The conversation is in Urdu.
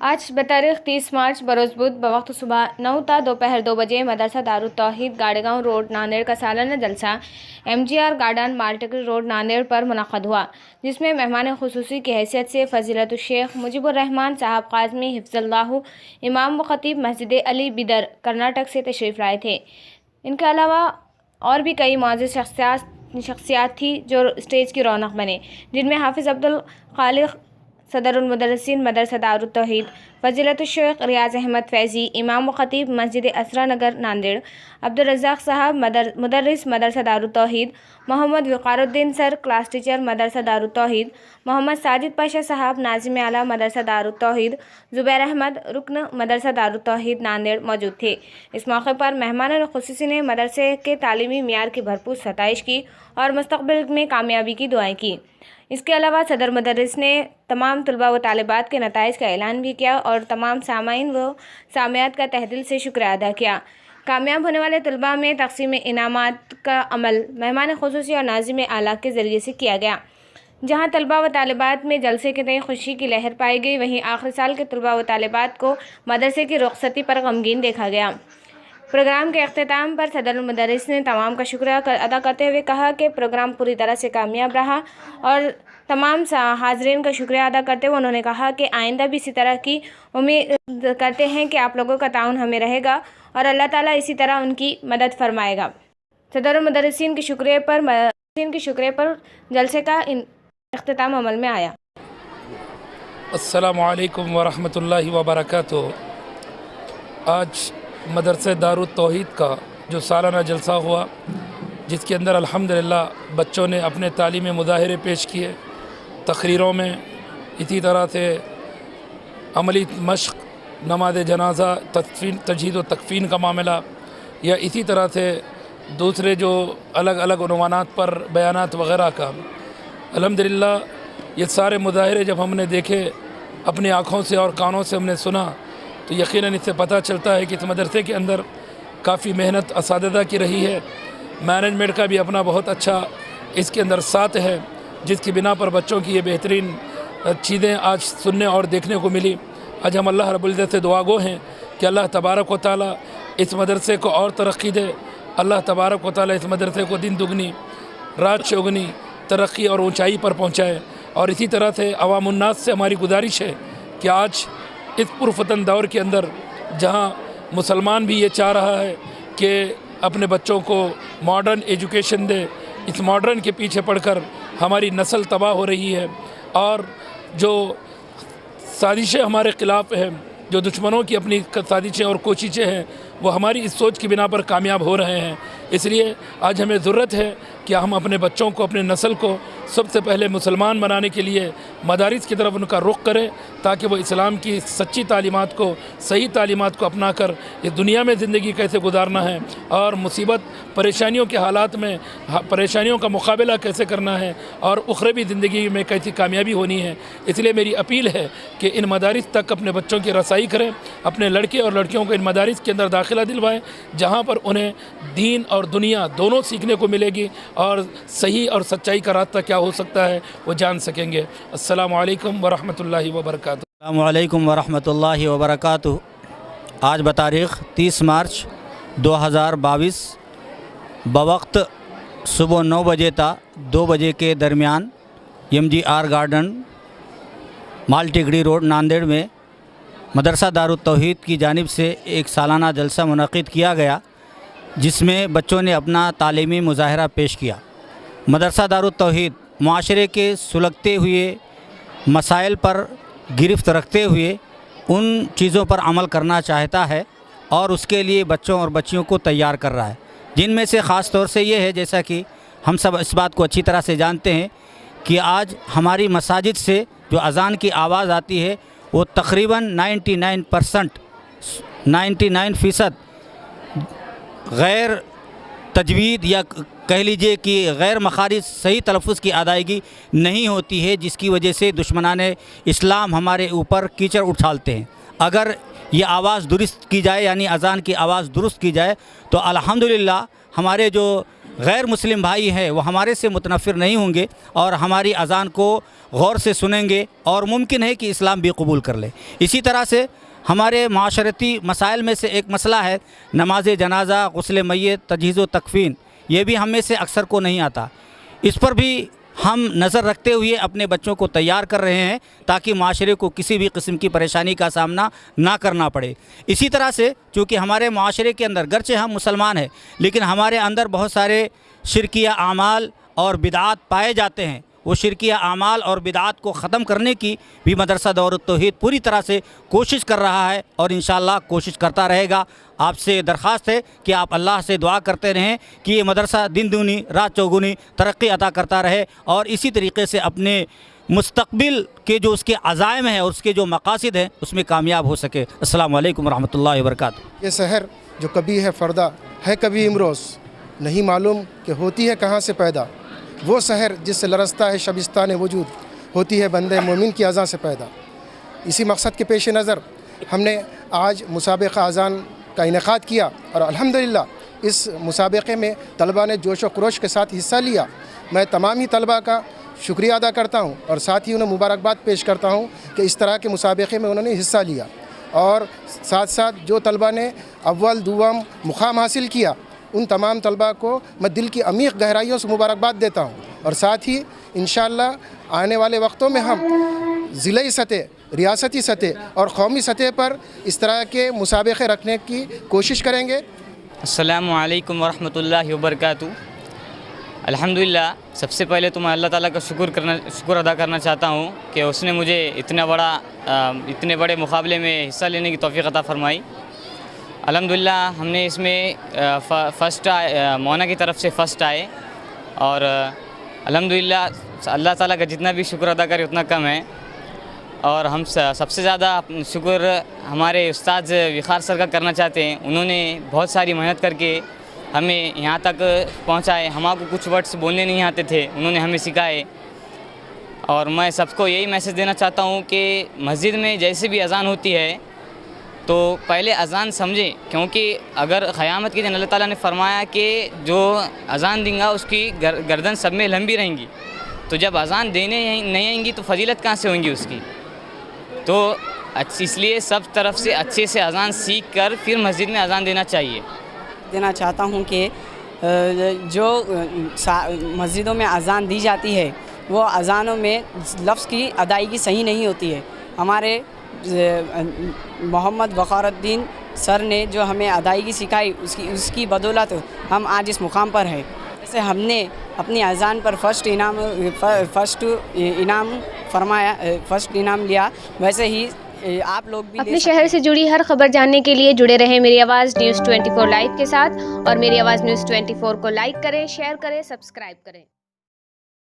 آج بتاریخ 30 مارچ بروز بدھ بوقت صبح 9 تا دوپہر 2 بجے مدرسہ دارالتوحید گاڑے گاؤں روڈ ناندیڑ کا سالانہ جلسہ MGR گارڈن مالٹیکری روڈ ناندیڑ پر منعقد ہوا، جس میں مہمان خصوصی کی حیثیت سے فضیلت الشیخ مجیب الرحمان صاحب قاظمی حفظ اللہ امام و خطیب مسجد علی بیدر کرناٹک سے تشریف لائے تھے۔ ان کے علاوہ اور بھی کئی معزز شخصیات تھی جو اسٹیج کی رونق بنے، جن میں حافظ عبدالخالق صدر المدرسین مدرسہ دارالتوحید، فضیلت الشیخ ریاض احمد فیضی امام و خطیب مسجد اسرا نگر ناندیڑ، عبدالرزاق صاحب مدرس مدرسہ دارالتوحید، محمد وقار الدین سر کلاس ٹیچر مدرسہ دارالتوحید، محمد ساجد پاشا صاحب ناظم اعلیٰ مدرسہ دارالتوحید، زبیر احمد رکن مدرسہ دارالتوحید ناندیڑ موجود تھے۔ اس موقع پر مہمان خصوصی نے مدرسے کے تعلیمی معیار کی بھرپور ستائش کی اور مستقبل میں کامیابی کی دعائیں کی۔ اس کے علاوہ صدر مدرس نے تمام طلباء و طالبات کے نتائج کا اعلان بھی کیا اور تمام سامعین و سامعات کا تہ دل سے شکریہ ادا کیا۔ کامیاب ہونے والے طلباء میں تقسیم انعامات کا عمل مہمان خصوصی اور ناظم اعلیٰ کے ذریعے سے کیا گیا۔ جہاں طلباء و طالبات میں جلسے کے تئیں خوشی کی لہر پائی گئی، وہیں آخری سال کے طلباء و طالبات کو مدرسے کی رخصتی پر غمگین دیکھا گیا۔ پروگرام کے اختتام پر صدر المدرس نے تمام کا شکریہ ادا کرتے ہوئے کہا کہ پروگرام پوری طرح سے کامیاب رہا، اور تمام حاضرین کا شکریہ ادا کرتے ہوئے انہوں نے کہا کہ آئندہ بھی اسی طرح کی امید کرتے ہیں کہ آپ لوگوں کا تعاون ہمیں رہے گا اور اللہ تعالیٰ اسی طرح ان کی مدد فرمائے گا۔ صدر المدرسین کے شکریہ پر جلسے کا اختتام عمل میں آیا۔ السلام علیکم ورحمۃ اللہ وبرکاتہ۔ آج مدرسہ دارالتوحید کا جو سالانہ جلسہ ہوا، جس کے اندر الحمدللہ بچوں نے اپنے تعلیمی مظاہرے پیش کیے، تقریروں میں اسی طرح سے عملی مشق، نماز جنازہ، تجہیز و تکفین کا معاملہ، یا اسی طرح سے دوسرے جو الگ الگ عنوانات پر بیانات وغیرہ کا، الحمدللہ یہ سارے مظاہرے جب ہم نے دیکھے اپنی آنکھوں سے اور کانوں سے ہم نے سنا، تو یقیناً اس سے پتہ چلتا ہے کہ اس مدرسے کے اندر کافی محنت اساتذہ کی رہی ہے، مینجمنٹ کا بھی اپنا بہت اچھا اس کے اندر ساتھ ہے، جس کی بنا پر بچوں کی یہ بہترین چیزیں آج سننے اور دیکھنے کو ملی۔ آج ہم اللہ رب العزت سے دعا گو ہیں کہ اللہ تبارک و تعالیٰ اس مدرسے کو اور ترقی دے، اللہ تبارک و تعالیٰ اس مدرسے کو دن دگنی رات چوگنی ترقی اور اونچائی پر پہنچائے۔ اور اسی طرح سے عوام الناس سے ہماری گزارش ہے کہ آج اس پرفتن دور کے اندر جہاں مسلمان بھی یہ چاہ رہا ہے کہ اپنے بچوں کو ماڈرن ایجوکیشن دے، اس ماڈرن کے پیچھے پڑھ کر ہماری نسل تباہ ہو رہی ہے، اور جو سازشیں ہمارے خلاف ہیں، جو دشمنوں کی اپنی سازشیں اور کوششیں ہیں، وہ ہماری اس سوچ کی بنا پر کامیاب ہو رہے ہیں۔ اس لیے آج ہمیں ضرورت ہے کہ ہم اپنے بچوں کو، اپنے نسل کو سب سے پہلے مسلمان بنانے کے لیے مدارس کی طرف ان کا رخ کریں، تاکہ وہ اسلام کی سچی تعلیمات کو، صحیح تعلیمات کو اپنا کر اس دنیا میں زندگی کیسے گزارنا ہے، اور مصیبت پریشانیوں کے حالات میں پریشانیوں کا مقابلہ کیسے کرنا ہے، اور اخروی زندگی میں کیسی کامیابی ہونی ہے۔ اس لیے میری اپیل ہے کہ ان مدارس تک اپنے بچوں کی رسائی کریں، اپنے لڑکے اور لڑکیوں کو ان مدارس کے اندر داخلہ دلوائیں، جہاں پر انہیں دین اور دنیا دونوں سیکھنے کو ملے گی، اور صحیح اور سچائی کا راستہ کیا ہو سکتا ہے وہ جان سکیں گے۔ السلام علیکم ورحمۃ اللہ وبرکاتہ۔ السلام علیکم ورحمۃ اللہ وبرکاتہ۔ آج بتاریخ 30 مارچ 2022 بوقت صبح 9 بجے تا 2 بجے کے درمیان MGR گارڈن مالٹیکری روڈ ناندیڑ میں مدرسہ دارالتوحید کی جانب سے ایک سالانہ جلسہ منعقد کیا گیا، جس میں بچوں نے اپنا تعلیمی مظاہرہ پیش کیا۔ مدرسہ دارالتوحید معاشرے کے سلگتے ہوئے مسائل پر گرفت رکھتے ہوئے ان چیزوں پر عمل کرنا چاہتا ہے، اور اس کے لیے بچوں اور بچیوں کو تیار کر رہا ہے، جن میں سے خاص طور سے یہ ہے، جیسا کہ ہم سب اس بات کو اچھی طرح سے جانتے ہیں کہ آج ہماری مساجد سے جو اذان کی آواز آتی ہے وہ تقریباً 99% غیر تجوید یا کہہ لیجئے کہ غیر مخارج صحیح تلفظ کی ادائیگی نہیں ہوتی ہے، جس کی وجہ سے دشمنان اسلام ہمارے اوپر کیچڑ اٹھالتے ہیں۔ اگر یہ آواز درست کی جائے، یعنی اذان کی آواز درست کی جائے، تو الحمدللہ ہمارے جو غیر مسلم بھائی ہیں وہ ہمارے سے متنفر نہیں ہوں گے اور ہماری اذان کو غور سے سنیں گے اور ممکن ہے کہ اسلام بھی قبول کر لے۔ اسی طرح سے ہمارے معاشرتی مسائل میں سے ایک مسئلہ ہے نماز جنازہ، غسل میت، تجہیز و تکفین، یہ بھی ہم میں سے اکثر کو نہیں آتا۔ اس پر بھی ہم نظر رکھتے ہوئے اپنے بچوں کو تیار کر رہے ہیں تاکہ معاشرے کو کسی بھی قسم کی پریشانی کا سامنا نہ کرنا پڑے۔ اسی طرح سے چونکہ ہمارے معاشرے کے اندر گرچہ ہم مسلمان ہیں لیکن ہمارے اندر بہت سارے شرکیہ اعمال اور بدعات پائے جاتے ہیں، وہ شرکیہ اعمال اور بدعات کو ختم کرنے کی بھی مدرسہ دور التوحید پوری طرح سے کوشش کر رہا ہے اور انشاءاللہ کوشش کرتا رہے گا۔ آپ سے درخواست ہے کہ آپ اللہ سے دعا کرتے رہیں کہ یہ مدرسہ دن دگنی رات چوگنی ترقی عطا کرتا رہے اور اسی طریقے سے اپنے مستقبل کے جو اس کے عزائم ہیں اور اس کے جو مقاصد ہیں اس میں کامیاب ہو سکے۔ السلام علیکم ورحمۃ اللہ وبرکاتہ۔ یہ سحر جو کبھی ہے فردا ہے کبھی امروز، نہیں معلوم کہ ہوتی ہے کہاں سے پیدا، وہ سحر جس سے لرزتا ہے شبستان وجود، ہوتی ہے بندے مومن کی اذان سے پیدا۔ اسی مقصد کے پیش نظر ہم نے آج مسابقہ اذان کا انعقاد کیا اور الحمدللہ اس مسابقے میں طلباء نے جوش و خروش کے ساتھ حصہ لیا۔ میں تمام ہی طلباء کا شکریہ ادا کرتا ہوں اور ساتھ ہی انہیں مبارکباد پیش کرتا ہوں کہ اس طرح کے مسابقے میں انہوں نے حصہ لیا، اور ساتھ ساتھ جو طلباء نے اول دوم مقام حاصل کیا ان تمام طلباء کو میں دل کی عمیق گہرائیوں سے مبارکباد دیتا ہوں، اور ساتھ ہی انشاءاللہ آنے والے وقتوں میں ہم ضلعی سطح، ریاستی سطح اور قومی سطح پر اس طرح کے مسابقے رکھنے کی کوشش کریں گے۔ السلام علیکم ورحمۃ اللہ وبرکاتہ۔ الحمدللہ سب سے پہلے تو میں اللہ تعالیٰ کا شکر ادا کرنا چاہتا ہوں کہ اس نے مجھے اتنے بڑے مقابلے میں حصہ لینے کی توفیق عطا فرمائی۔ الحمدللہ ہم نے اس میں فرسٹ مونا کی طرف سے فرسٹ آئے، اور الحمدللہ اللہ تعالیٰ کا جتنا بھی شکر ادا کرے اتنا کم ہے، اور ہم سب سے زیادہ شکر ہمارے استاد وقار سر کا کرنا چاہتے ہیں۔ انہوں نے بہت ساری محنت کر کے ہمیں یہاں تک پہنچائے۔ ہمارے کو کچھ ورڈس بولنے نہیں آتے تھے، انہوں نے ہمیں سکھائے، اور میں سب کو یہی میسج دینا چاہتا ہوں کہ مسجد میں جیسے بھی اذان ہوتی ہے تو پہلے اذان سمجھیں، کیونکہ اگر قیامت کے دن اللہ تعالیٰ نے فرمایا کہ جو اذان دیں گا اس کی گردن سب میں لمبی رہیں گی، تو جب اذان دینے نہیں آئیں گی تو فضیلت کہاں سے ہویں گی اس کی؟ تو اس لیے سب طرف سے اچھے سے اذان سیکھ کر پھر مسجد میں اذان دینا چاہیے۔ دینا چاہتا ہوں کہ جو مسجدوں میں اذان دی جاتی ہے وہ اذانوں میں لفظ کی ادائیگی صحیح نہیں ہوتی ہے۔ ہمارے محمد وقار الدین سر نے جو ہمیں ادائیگی سکھائی اس کی بدولت ہم آج اس مقام پر ہیں۔ جیسے ہم نے اپنی اذان پر فرسٹ انعام لیا، ویسے ہی آپ لوگ بھی اپنے شہر سے جڑی ہر خبر جاننے کے لیے جڑے رہیں میری آواز نیوز 24 لائیو کے ساتھ، اور میری آواز نیوز 24 کو لائک کریں، شیئر کریں، سبسکرائب کریں۔